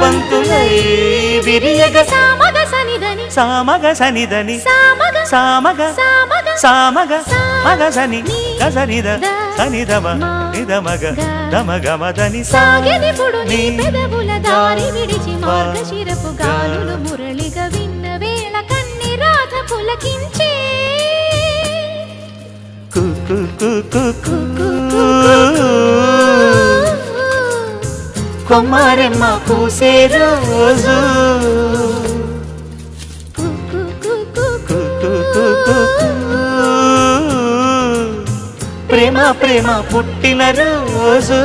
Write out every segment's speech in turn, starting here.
బంతులై విరియగ సామగ సనిదని సామగ సనిదని సామగ సామగ సామగ సామగ మగ సని గసనిద సనిదమ నిదమగ దమగమదని సాగెదిపుడు నీ పెదవుల దారి విడిచి మార్గశిరపు గాలులు మురళిగా విన్న వేళ కన్ని రాధ పులకించే కొమ్మరెమ్మ పూసే రోజు ప్రేమ ప్రేమ పుట్టిన రోజు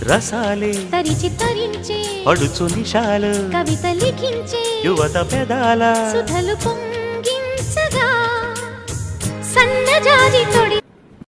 రసాలే తరిచి తరించే పడుచు నిషాలు కవిత లిఖించే యువత పెదాల సుధలు పొంగించగా సన్నజాజి తొడి